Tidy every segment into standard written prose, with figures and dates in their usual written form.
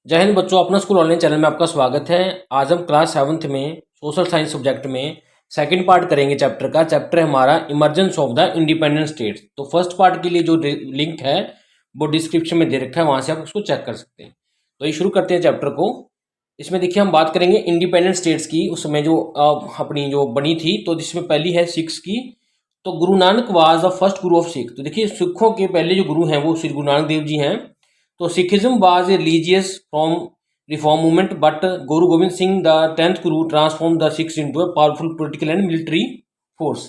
जय हिंद बच्चों, अपना स्कूल ऑनलाइन चैनल में आपका स्वागत है। आज हम क्लास 7th में सोशल साइंस सब्जेक्ट में सेकंड पार्ट करेंगे चैप्टर का। चैप्टर है हमारा emergence of the independent states. तो फर्स्ट पार्ट के लिए जो लिंक है वो डिस्क्रिप्शन में दे रखा है, वहाँ से आप उसको चेक कर सकते हैं। तो ये शुरू करते हैं चैप्टर को। इसमें देखिए हम बात करेंगे इंडिपेंडेंट स्टेट्स की, उसमें जो अपनी जो बनी थी। तो जिसमें पहली है सिक्स की। तो Guru Nanak was the first Guru of Sikh. तो देखिए सिखों के पहले जो गुरु हैं वो श्री गुरु नानक देव जी हैं। तो Sikhism was a religious from reform movement, but Guru Gobind Singh the 10th Guru transform the six into a powerful political and military force.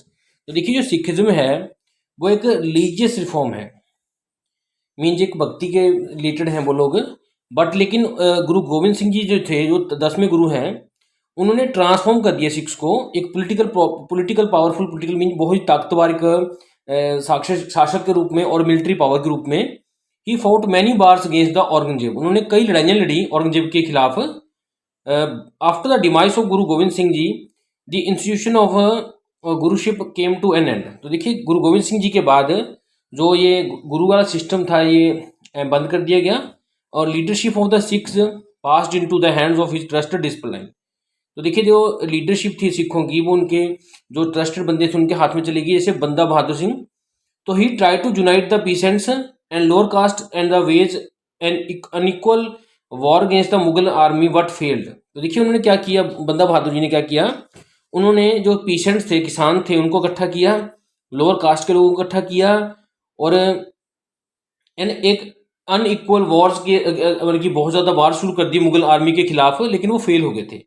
तो देखिए जो सिखिज्म है वो एक रिलीजियस रिफॉर्म है, मीन्स एक भक्ति के रिलेटेड हैं वो लोग। बट लेकिन गुरु गोविंद सिंह जी जो थे, जो 10वें गुरु हैं, उन्होंने ट्रांसफॉर्म कर दिया सिक्स को एक पॉलिटिकल पावरफुल पॉलिटिकल मीन बहुत ही ताकतवर एक शासक के रूप में और मिलिट्री पावर के रूप में। He fought many wars against the Aurangzeb. उन्होंने कई लड़ाइयाँ लड़ी औरंगजेब के खिलाफ। After the demise of Guru Gobind Singh ji, the institution of guruship came to an end. तो देखिए गुरु गोविंद सिंह जी के बाद जो ये गुरु वाला सिस्टम था ये बंद कर दिया गया और leadership of the six passed into the hands of his trusted discipline. तो देखिए जो लीडरशिप थी सिखों की वो उनके जो ट्रस्टेड बंदे थे उनके हाथ में चली गई, जैसे बंदा बहादुर सिंह। तो he try to unite the peasants and lower caste and the wage and unequal war against the Mughal army but failed. तो देखिए उन्होंने क्या किया, बंदा बहादुर जी ने क्या किया, उन्होंने जो पीसेंट्स थे, किसान थे, उनको इकट्ठा किया, लोअर कास्ट के लोगों को इकट्ठा किया और एक अनइक्वल वॉर्स के मतलब कि बहुत ज़्यादा वार शुरू कर दी मुगल आर्मी के खिलाफ, लेकिन वो फेल हो गए थे।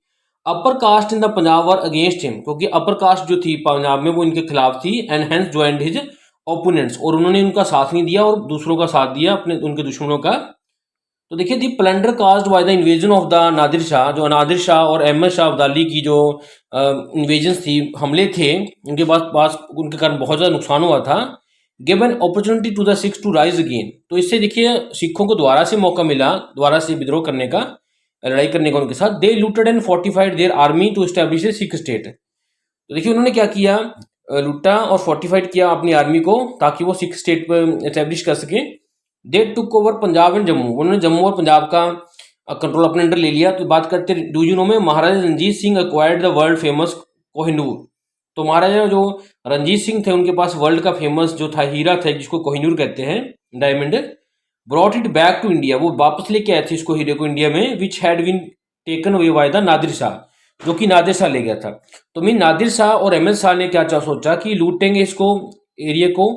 Upper caste in the Punjab were against him, क्योंकि अपर कास्ट जो थी पंजाब में वो इनके खिलाफ थी। And hence joined his opponents, और उन्होंने उनका साथ नहीं दिया और दूसरों का साथ दिया, अपने उनके दुश्मनों का। तो देखिए the plunder caused by the invasion of the Nadir Shah, जो नादिर शाह और अहमद शाह अब्दाली की जो इन्वेजन थी, हमले थे उनके पास उनके कारण बहुत ज़्यादा नुकसान हुआ था। Give an opportunity to the Sikhs to rise again. तो इससे देखिए सिखों को दोबारा से मौका मिला, दोबारा से विद्रोह करने का, लड़ाई करने का उनके साथ। They looted and fortified their army to establish a Sikh state. तो देखिए उन्होंने क्या किया, लूटा और फोर्टिफाइड किया अपनी आर्मी को ताकि वो सिख स्टेट पर एस्टेब्लिश कर सके। They took over Punjab and Jammu. उन्होंने जम्मू और पंजाब का कंट्रोल अपने अंडर ले लिया। तो बात करते डू यू नो में Maharaja Ranjit Singh acquired the world famous Kohinoor. तो महाराजा जो रंजीत सिंह थे उनके पास वर्ल्ड का फेमस जो था हीरा था, जिसको कोहिनूर कहते हैं, diamond. Brought it back to India, वो वापस लेके आए थे इसको, हीरे को, इंडिया में, which had been taken away by the Nadir Shah, जो कि नादिर शाह ले गया था। तो मीन नादिर शाह और अहमद शाह ने क्या सोचा कि लूटेंगे इसको, एरिया को,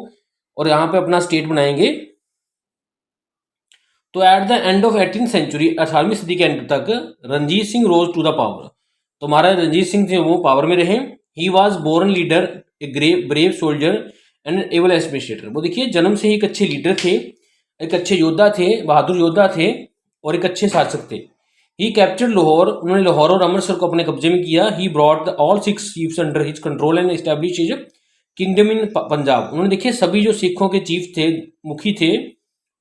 और यहाँ पे अपना स्टेट बनाएंगे। तो at the end of 18th century, 18वीं सदी के एंड तक, Ranjit Singh rose to the power. तो महाराज रंजीत सिंह थे वो पावर में रहे। He was born leader, a brave soldier and able administrator. वो देखिए जन्म से ही एक अच्छे लीडर थे, एक अच्छे योद्धा थे, बहादुर योद्धा थे और एक अच्छे शासक थे। ही कैप्चर्ड लाहौर, उन्होंने लाहौर और अमृतसर को अपने कब्जे में किया। He brought all six chiefs under his control and establish his kingdom in Punjab. उन्होंने देखिए सभी जो सिखों के चीफ थे, मुखी थे,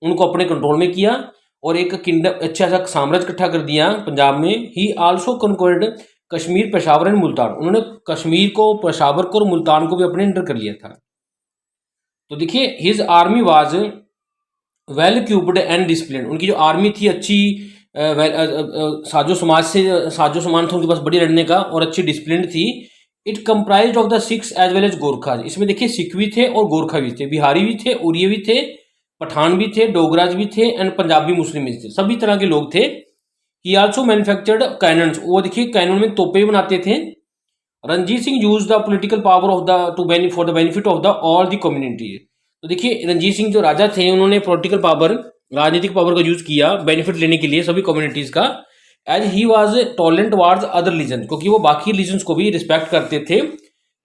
उनको अपने कंट्रोल में किया और एक किंगडम, अच्छा सा साम्राज्य इकट्ठा कर दिया पंजाब में। He also conquered Kashmir, Peshawar and Multan. उन्होंने कश्मीर को, पेशावर को और मुल्तान को भी अपने अंडर कर लिया था। तो देखिए his army was well equipped and discipline. उनकी जो आर्मी थी अच्छी, साजो सामान था उनके पास बढ़िया लड़ने का और अच्छी डिसिप्लिन थी। It comprised of the Sikhs as well as Gorkha. इसमें देखिए सिख भी थे और गोरखा भी थे, बिहारी भी थे, उड़िया भी थे, पठान भी थे, डोगराज भी थे एंड पंजाबी मुस्लिम भी थे, सभी तरह के लोग थे। He also manufactured cannons. वो देखिए कैनन में तोपे बनाते थे। Ranjit Singh use the political power of the two for the benefit of the all the community. तो देखिए रंजीत सिंह जो राजा थे उन्होंने पॉलिटिकल पावर, राजनीतिक पावर का यूज किया बेनिफिट लेने के लिए सभी कम्युनिटीज का। As he was tolerant wards other religion, क्योंकि वो बाकी रिलीजन्स को भी रिस्पेक्ट करते थे।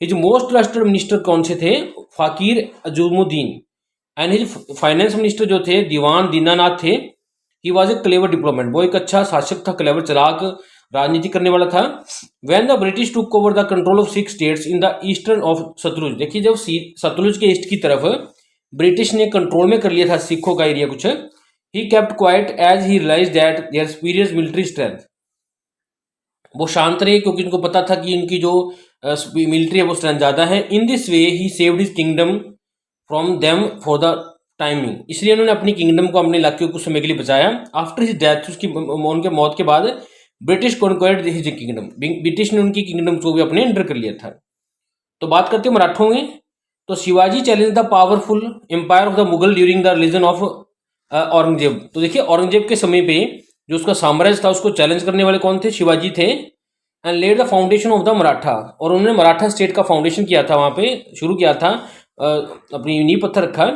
हिज मोस्ट ट्रस्टेड मिनिस्टर कौन से थे, फकीर अजूमुद्दीन। एंड हिज फाइनेंस मिनिस्टर जो थे दीवान दीनानाथ थे। He was a clever diplomat, वो एक अच्छा शासक था, क्लेवर, चलाक, राजनीति करने वाला था। When the British took over the control of six states in the eastern of Sutlej. देखिए जब सतलुज के ईस्ट की तरफ ब्रिटिश ने कंट्रोल में कर लिया था सिखों का एरिया कुछ, he kept quiet as he realise that their superior military strength. वो शांत रहे क्योंकि उनको पता था कि उनकी जो मिलिट्री है वो स्ट्रेंथ ज़्यादा है। In this way he saved his kingdom from them for the timing, इसलिए उन्होंने अपनी किंगडम को, अपने इलाके को कुछ समय के लिए बचाया। आफ्टर हिज डेथ, उसकी उनके मौत के बाद ब्रिटिश कॉन्क्वायर्ड हिज किंगडम, ब्रिटिश ने उनकी किंगडम को भी अपने अंडर कर लिया था। तो बात करते हैं मराठों में। तो Shivaji challenge the powerful empire of the Mughal during the religion of Aurangzeb. तो देखिए औरंगजेब के समय पे जो उसका साम्राज्य था उसको चैलेंज करने वाले कौन थे? शिवाजी थे। And led the foundation of the Maratha, और उन्होंने मराठा स्टेट का फाउंडेशन किया था, वहाँ पे शुरू किया था, अपनी नींव पत्थर रखा।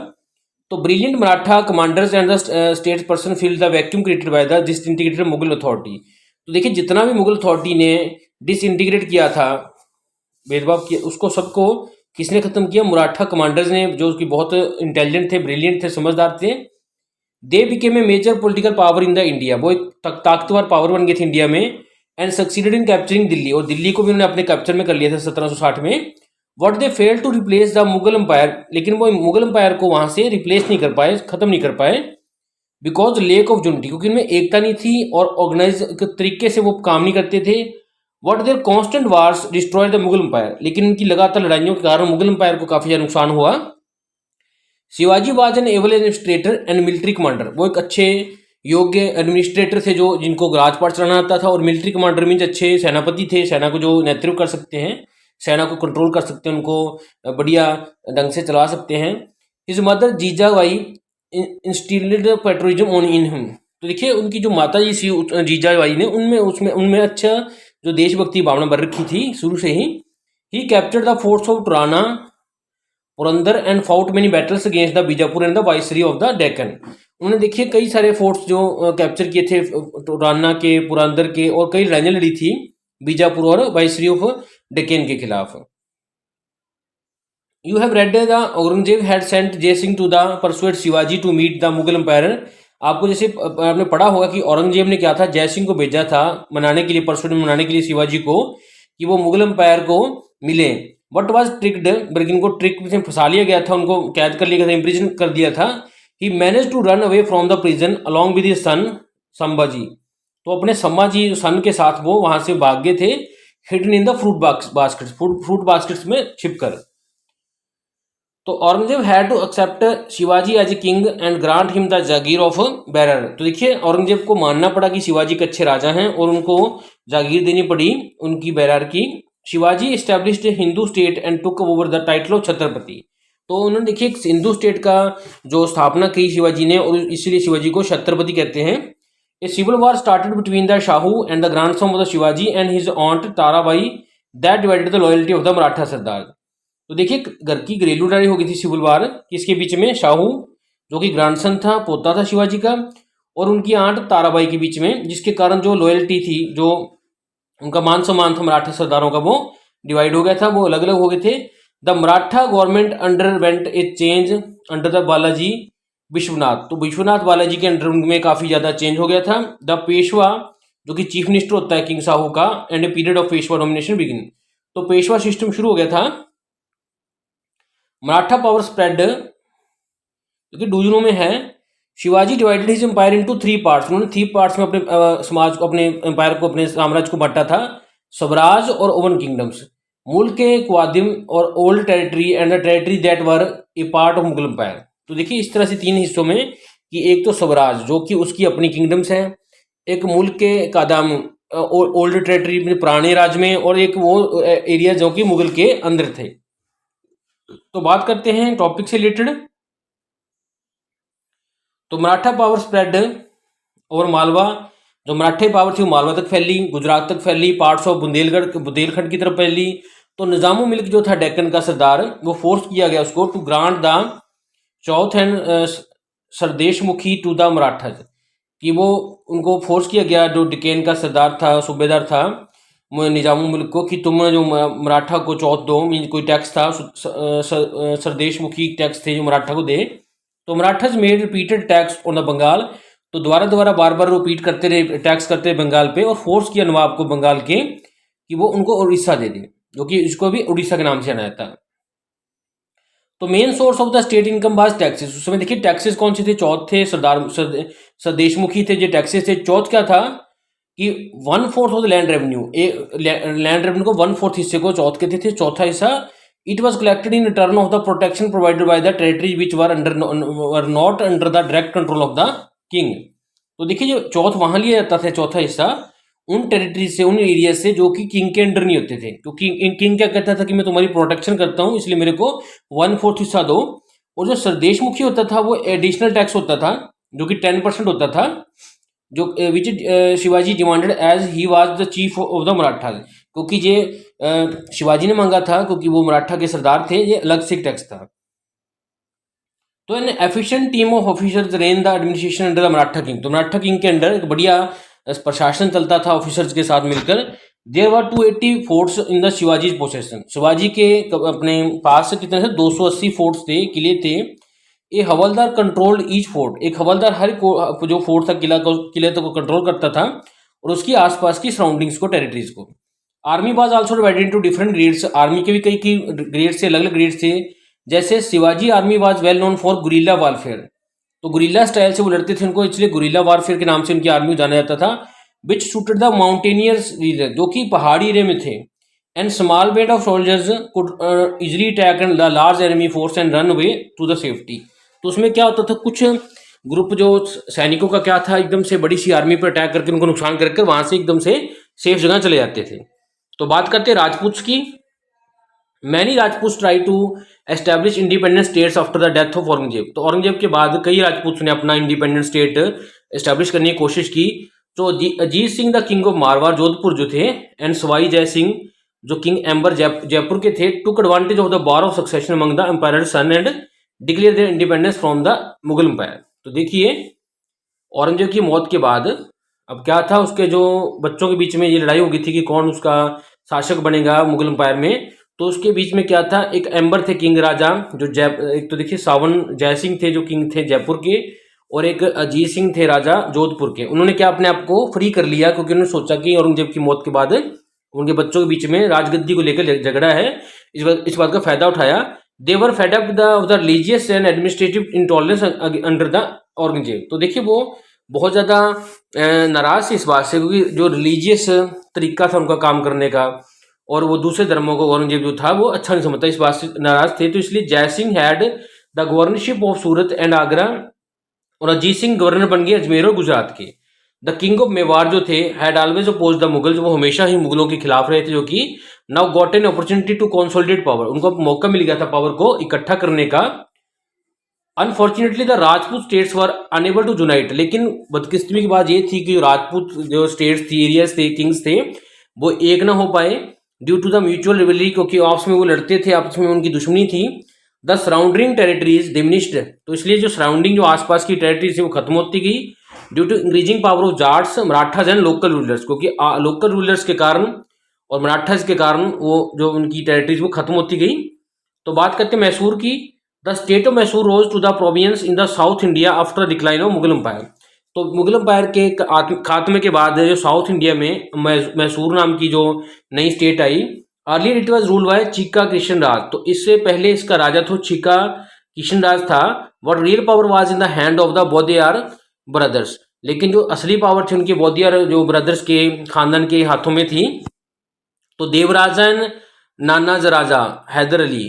तो brilliant Maratha commanders and the state person feel the vacuum created by the disintegrated Mughal authority. तो देखिए जितना भी मुगल अथॉरिटी ने डिसइंटीग्रेट किया था, भेदभाव किया, उसको सबको किसने खत्म किया? मराठा कमांडर्स ने, जो कि बहुत इंटेलिजेंट थे, ब्रिलियंट थे, समझदार थे। They became a major political power in the India, वो एक ताकतवर पावर बन गए थे इंडिया में। And succeeded in capturing Delhi, और दिल्ली को भी उन्होंने अपने कैप्चर में कर लिया था 1760 में। What they fail to replace the Mughal empire, लेकिन वो मुगल एम्पायर को वहां से रिप्लेस नहीं कर पाए, खत्म नहीं कर पाए, बिकॉज लेक ऑफ यूनिटी, क्योंकि उनमें एकता नहीं थी और ऑर्गेनाइज तरीके से वो काम नहीं करते थे। What their constant wars destroy the Mughal empire, लेकिन उनकी लगातार लड़ाइयों के कारण मुगल एम्पायर को काफी ज्यादा नुकसान हुआ। Shivaji was an able administrator and military commander, वो एक अच्छे योग्य एडमिनिस्ट्रेटर थे, जो जिनको राजपाट चलाना आता था, और मिलिट्री कमांडर मीन्स अच्छे सेनापति थे, सेना को जो नेतृत्व कर सकते हैं, सेना को कंट्रोल कर सकते हैं, उनको बढ़िया ढंग से चला सकते हैं। His mother Jijabai instilled patriotism on in him. तो देखिए उनकी जो माता जी थी जीजाबाई ने, उनमें अच्छा जो देशभक्ति भावना भर रखी थी शुरू से ही captured the forts of Torna, Purandar and fought many battles against the Bijapur and the viceroy of the Deccan. उन्होंने देखिए कई सारे फोर्ट्स जो कैप्चर किए थे, टुराना के, पुरंदर के, और कई लड़ाइयां लड़ी थी बीजापुर और वाइसरी ऑफ डेक्कन के खिलाफ। You have read the Aurangzeb had sent Jai Singh to the persuade Shivaji to meet the Mughal empire. आपको जैसे आपने पढ़ा होगा कि औरंगजेब ने क्या था, जय सिंह को भेजा था मनाने के लिए, परसुएट मनाने के लिए शिवाजी को, कि वो मुगल एम्पायर को मिले। बट वॉज ट्रिक्ड, बल्कि इनको ट्रिक में फंसा लिया गया था, उनको कैद कर लिया गया था, इम्प्रिजन कर दिया था। He manage to run away from the prison along with his son Sambhaji. तो अपने संभाजी सन के साथ वो वहां से भाग गए थे, hidden in the fruit baskets, fruit baskets में छिपकर। तो Aurangzeb had to accept Shivaji as a king and grant him the jagir of Berar. तो देखिए औरंगजेब को मानना पड़ा कि शिवाजी के अच्छे राजा हैं, और उनको जागीर देनी पड़ी उनकी बैरार की। Shivaji established Hindu state and took over the title of Chhatrapati. तो उन्होंने देखिए हिंदू स्टेट का जो स्थापना की शिवाजी ने, और इसीलिए शिवाजी को छत्रपति कहते हैं। A civil war started between the Shahu and the grandson of the Shivaji and his aunt Tarabai that divided the loyalty of the Maratha sardar. तो देखिए घर की घरेलू लड़ाई हो गई थी सिविल वार किसके बीच में? शाहू, जो कि ग्रैंडसन था, पोता था शिवाजी का, और उनकी आंट ताराबाई के बीच में, जिसके कारण जो लॉयल्टी थी, जो उनका मान सम्मान था मराठा सरदारों का, वो डिवाइड हो गया था, वो अलग अलग हो गए थे। The Maratha government under went A change under the Balaji Vishwanath. तो विश्वनाथ बालाजी के अंडर में काफी ज्यादा चेंज हो गया था। द पेशवा, जो कि चीफ मिनिस्टर होता है किंग साहू का, and a period of Peshwa domination begin. तो पेशवा सिस्टम शुरू हो गया था। मराठा पावर स्प्रेड, क्योंकि डूजनों में है। Shivaji divided his empire into 3 parts. उन्होंने 3 पार्ट्स में अपने समाज को, अपने एम्पायर को, अपने साम्राज्य को बांटा था। स्वराज और ओवन किंगडम्स, मुल्क के क्वादिम और old territory and the territory that were a part of Mughal empire. तो देखिए इस तरह से 3 हिस्सों में, कि एक तो स्वराज जो कि उसकी अपनी किंगडम्स हैं, एक मुल्क के कादाम ओल्ड टेरिटरी में पुराने राज में, और एक वो एरिया जो कि मुगल के अंदर थे। तो बात करते हैं टॉपिक से रिलेटेड। तो Maratha power spread over Malwa, जो मराठे पावर थी वो मालवा तक फैली, गुजरात तक फैली, पार्ट्स ऑफ बुंदेलखंड की तरफ फैली। तो निजामो मिल्क जो था डेक्कन का सरदार, वो फोर्स किया गया उसको to grant the chauth and sardeshmukhi to the Maratha, कि वो उनको फोर्स किया गया, जो डेक्कन का सरदार था, सूबेदार था निजामो मुल्क को, कि तुम जो मराठा को चौथ दो, मीन कोई टैक्स था, सरदेशमुखी टैक्स थे जो मराठा को दे। तो Marathas made repeated tax on the Bengal. तो दोबारा बार बार रिपीट करते रहे, टैक्स करते रहे बंगाल पे, और फोर्स किया नवाब को बंगाल के कि वो उनको उड़ीसा दे दे, जो कि इसको भी उड़ीसा के नाम से जाना जाता है। तो main source of the state income was taxes. उस समय देखिए टैक्सेस कौन से थे? चौथ थे, सरदेशमुखी थे जो टैक्सेस थे। चौथ क्या था कि 1/4 of the land revenue, land revenue को 1/4 हिस्से को चौथ कहते थे। चौथा हिस्सा It was collected in return of the protection provided by the territories which were not under the direct control of the king. तो देखिए जो चौथ वहां लिया जाता था, चौथा हिस्सा उन टेरिटरी से, उन एरिया से जो कि किंग के अंडर नहीं होते थे, क्योंकि किंग क्या कहता था कि मैं तुम्हारी प्रोटेक्शन करता हूं इसलिए मेरे को 1/4 हिस्सा दो। और जो सरदेश मुखी होता था वो एडिशनल टैक्स होता था जो कि 10% होता था, जो which Shivaji demanded as he was the chief of the Maratha, क्योंकि ये शिवाजी ने मांगा था क्योंकि वो मराठा के सरदार थे, ये अलग से टैक्स था। तो N efficient team of officers rain the administration under the Maratha king. तो मराठा किंग के अंडर एक बढ़िया प्रशासन चलता था ऑफिसर्स के साथ मिलकर। There were 280 forts in the Shivaji possession. Shivaji के अपने पास कितने थे? 280 फोर्ट्स थे, किले थे। ए हवलदार कंट्रोल्ड ईच फोर्ट। एक हवलदार हर जो फोर्ट था किले को कंट्रोल करता था और उसकी आसपास की सराउंडिंग्स को, टेरिटरीज को। Army was also divided into different grades. Army के भी कई ग्रेड्स थे, अलग अलग ग्रेड्स थे। जैसे Shivaji army was well known for guerrilla warfare. तो गुरिल्ला स्टाइल से वो लड़ते थे उनको, इसलिए गुरिल्ला वारफेयर के नाम से उनकी आर्मी को जाना जाता था। Which suited the mountaineers region, जो कि पहाड़ी एरिया में थे। And small band of soldiers could easily attack and the large enemy force and run away to the safety. तो उसमें क्या होता था, कुछ ग्रुप जो सैनिकों का क्या था, एकदम से बड़ी सी आर्मी पर अटैक करके उनको नुकसान करके वहां से एकदम से सेफ जगह चले जाते थे। तो बात करते हैं राजपूत की। Many Rajput try to establish independent states after the death of Aurangzeb. तो औरंगजेब के बाद कई राजपूत ने अपना इंडिपेंडेंट स्टेट एस्टैब्लिश करने की कोशिश की। तो Ajit Singh the king of Marwar Jodhpur जो थे, एंड सवाई जय सिंह जो किंग एम्बर जयपुर के थे, took advantage of the war of succession among the empire son and declare their independence from the Mughal empire. तो देखिए औरंगजेब की मौत के बाद अब क्या था, उसके जो बच्चों के बीच में ये लड़ाई हो गई थी कि कौन उसका शासक बनेगा मुगल एम्पायर में। तो उसके बीच में क्या था, एक एम्बर थे किंग राजा जो एक तो देखिए सावन जय सिंह थे जो किंग थे जयपुर के, और एक अजीत सिंह थे राजा जोधपुर के। उन्होंने क्या अपने आप को फ्री कर लिया, क्योंकि उन्होंने सोचा कि औरंगजेब की मौत के बाद उनके बच्चों के बीच में राजगद्दी को लेकर झगड़ा है, इस बात का फायदा उठाया। They were fed up the religious and administrative intolerance under the Aurangzeb. तो देखिए वो बहुत ज़्यादा नाराज थे इस बात से, क्योंकि जो रिलीजियस तरीका था उनका काम करने का और वो दूसरे धर्मों को औरंगजेब जो था वो अच्छा नहीं समझता, इस बात से नाराज थे। तो इसलिए जय Singh had the governorship of Surat and Agra, और अजीत सिंह गवर्नर बन गए अजमेर और गुजरात के। द किंग ऑफ मेवाड़ जो थे had always oppose the Mughals, वो हमेशा ही मुगलों के खिलाफ रहे थे, जो कि now got an opportunity to consolidate power. उनको मौका मिल गया था पावर को इकट्ठा करने का। Unfortunately the Rajput states were unable to unite. लेकिन बदकिस्मती की बात ये थी कि राजपूत जो स्टेट्स थी, एरियाज थे, किंग्स थे, वो एक ना हो पाए ड्यू टू द म्यूचुअल रिवलरी, क्योंकि आपस में वो लड़ते थे, आपस में उनकी दुश्मनी थी। The surrounding territories diminished. तो इसलिए जो सराउंडिंग जो आसपास की टेरिटरीज थी वो खत्म होती गई due to increasing power of Jats Marathas and local rulers, क्योंकि लोकल रूलर्स के कारण और मराठाज के कारण वो जो उनकी टेरिटरीज वो खत्म होती गई। तो बात करते हैं मैसूर की। The state of Mysore rose to the province in the south India after decline of Mughal empire. तो मुगल एम्पायर के खात्मे के बाद जो साउथ इंडिया में मैसूर नाम की जो नई स्टेट आई, earlier it was ruled by Chikka Krishna Raj. तो इससे पहले इसका राजा तो चीका कृष्ण राज था। What real power was in the hand of the Wodeyar brothers. लेकिन जो असली पावर थी उनके बौदियार जो ब्रदर्स के खानदान के हाथों में थी। तो Devaraja and Nanjaraja Haidar Ali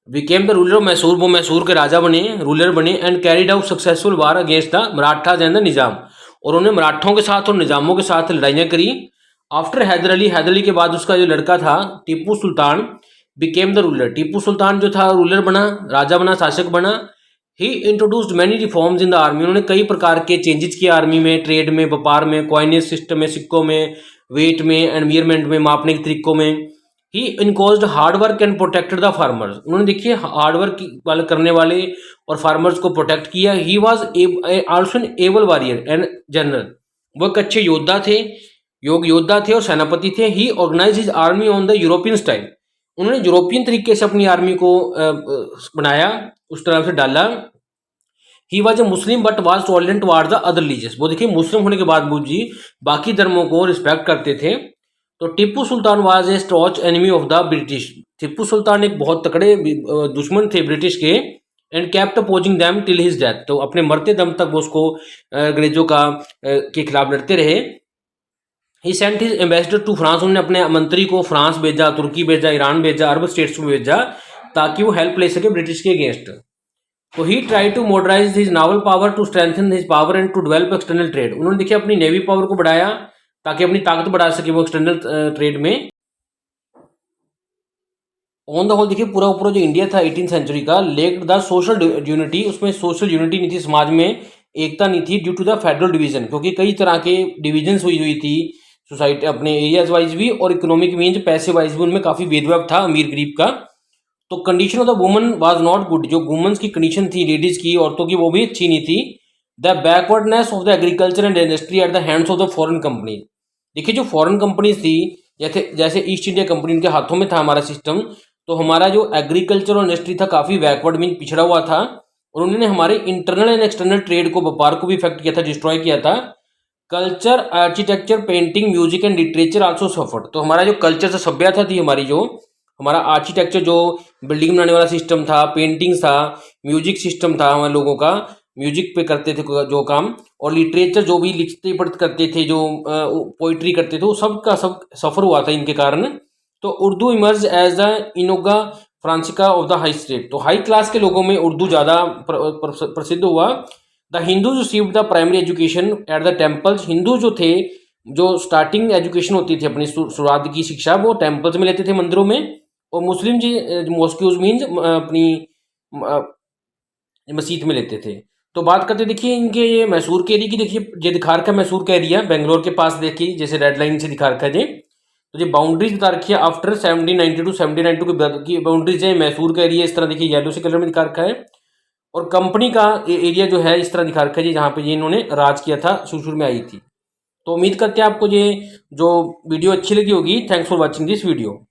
became the ruler of Mysore. वो मैसूर के राजा बने, रूलर बने, and carried out successful war against the Marathas and the Nizam. और उन्होंने मराठों के साथ और निजामों के साथ लड़ाइयाँ करी। आफ्टर हैदर अली के बाद उसका जो लड़का था Tipu Sultan became the ruler. Tipu Sultan जो था रूलर बना, राजा बना, शासक बना। He introduced many reforms in the army. उन्होंने कई प्रकार के चेंजेस किए आर्मी में, ट्रेड में, व्यापार में, कॉइनेज सिस्टम में, सिक्कों में, वेट में एंड मेजरमेंट में, मापने के तरीकों में। He encouraged hard work and protected the farmers. उन्होंने देखिए हार्ड वर्क वाले करने वाले और फार्मर्स को प्रोटेक्ट किया। He was also an able warrior and general. वो एक अच्छे योद्धा थे, योद्धा थे और सेनापति थे। He organise his army on the European style. उन्होंने यूरोपियन तरीके से अपनी आर्मी को बनाया, उस तरह से डाला। He was a Muslim but was tolerant towards the other religious. वो देखिए मुस्लिम होने के बाद जी बाकी धर्मों को रिस्पेक्ट करते थे। तो Tipu Sultan was a staunch enemy of the British. Tipu Sultan एक बहुत तकड़े दुश्मन थे ब्रिटिश के। And kept opposing them till his death. तो अपने मरते दम तक वो उसको अंग्रेजों का के खिलाफ लड़ते रहे। He sent his ambassador to France. उन्होंने अपने मंत्री को फ्रांस भेजा, तुर्की भेजा, ईरान भेजा, अरब स्टेट्स को भेजा, ताकि वो हेल्प ले सके ब्रिटिश के अगेंस्ट। तो he try to modernise his naval power to strengthen his power and to develop external trade. उन्होंने देखिए अपनी नेवी पावर को बढ़ाया ताकि अपनी ताकत बढ़ा सके वो एक्सटर्नल ट्रेड में। ऑन द होल देखिए पूरा ऊपर जो इंडिया था 18th सेंचुरी का लेक्ड द सोशल यूनिटी, उसमें सोशल यूनिटी नहीं थी, समाज में एकता नहीं थी due to the federal division, क्योंकि कई तरह के डिविजन्स हुई थी सोसाइटी अपने एरियाज वाइज भी और इकोनॉमिक मीन्स पैसे वाइज भी उनमें काफ़ी भेदभाव था अमीर गरीब का। तो condition of the woman was not good, जो वुमेन्स की कंडीशन थी लेडीज की औरतों की वो भी अच्छी नहीं थी। The backwardness of the agriculture and industry at the hands of the foreign company. देखिए जो फॉरेन कंपनीज थी जैसे जैसे ईस्ट इंडिया कंपनी उनके हाथों में था हमारा सिस्टम, तो हमारा जो एग्रीकल्चर और इंडस्ट्री था काफ़ी बैकवर्ड मीन पिछड़ा हुआ था और उन्होंने हमारे इंटरनल एंड एक्सटर्नल ट्रेड को व्यापार को भी इफेक्ट किया था, डिस्ट्रॉय किया था। Culture architecture painting music and literature also suffered. तो हमारा जो कल्चर से सभ्यता थी हमारी, जो हमारा आर्किटेक्चर जो बिल्डिंग बनाने वाला सिस्टम था, पेंटिंग्स था, म्यूजिक सिस्टम था, हमारे लोगों का म्यूजिक पे करते थे जो काम, और लिटरेचर जो भी लिखते पढ़ते करते थे, जो पोइट्री करते थे, वो सब का सब सफ़र हुआ था इनके कारण। तो Urdu emerge as the lingua franca of the high state. तो हाई क्लास के लोगों में उर्दू ज़्यादा प्रसिद्ध हुआ। The Hindus received the primary education at the temples. Hindu जो थे, जो स्टार्टिंग एजुकेशन होती थी अपनी शुरुआत की शिक्षा वो टेम्पल्स में लेते थे, मंदिरों में। और मुस्लिम जी मॉस्क्यूज मीन्स अपनी मस्जिद में लेते थे। तो बात करते देखिए इनके ये मैसूर के एरिया की, देखिए ये दिखा रखा है मैसूर का एरिया बेंगलोर के पास, देखिए जैसे रेड लाइन से दिखा रखा है। तो ये बाउंड्रीज बता रखी है आफ्टर 1792 1792 की बाउंड्रीज है। मैसूर का एरिया इस तरह देखिए येलो से कलर में दिखा रखा है, और कंपनी का एरिया जो है इस तरह दिखा रखा है जी, जहाँ पे ये इन्होंने राज किया था, शुरू में आई थी। तो उम्मीद करते हैं आपको ये जो वीडियो अच्छी लगी होगी। Thanks for watching this video.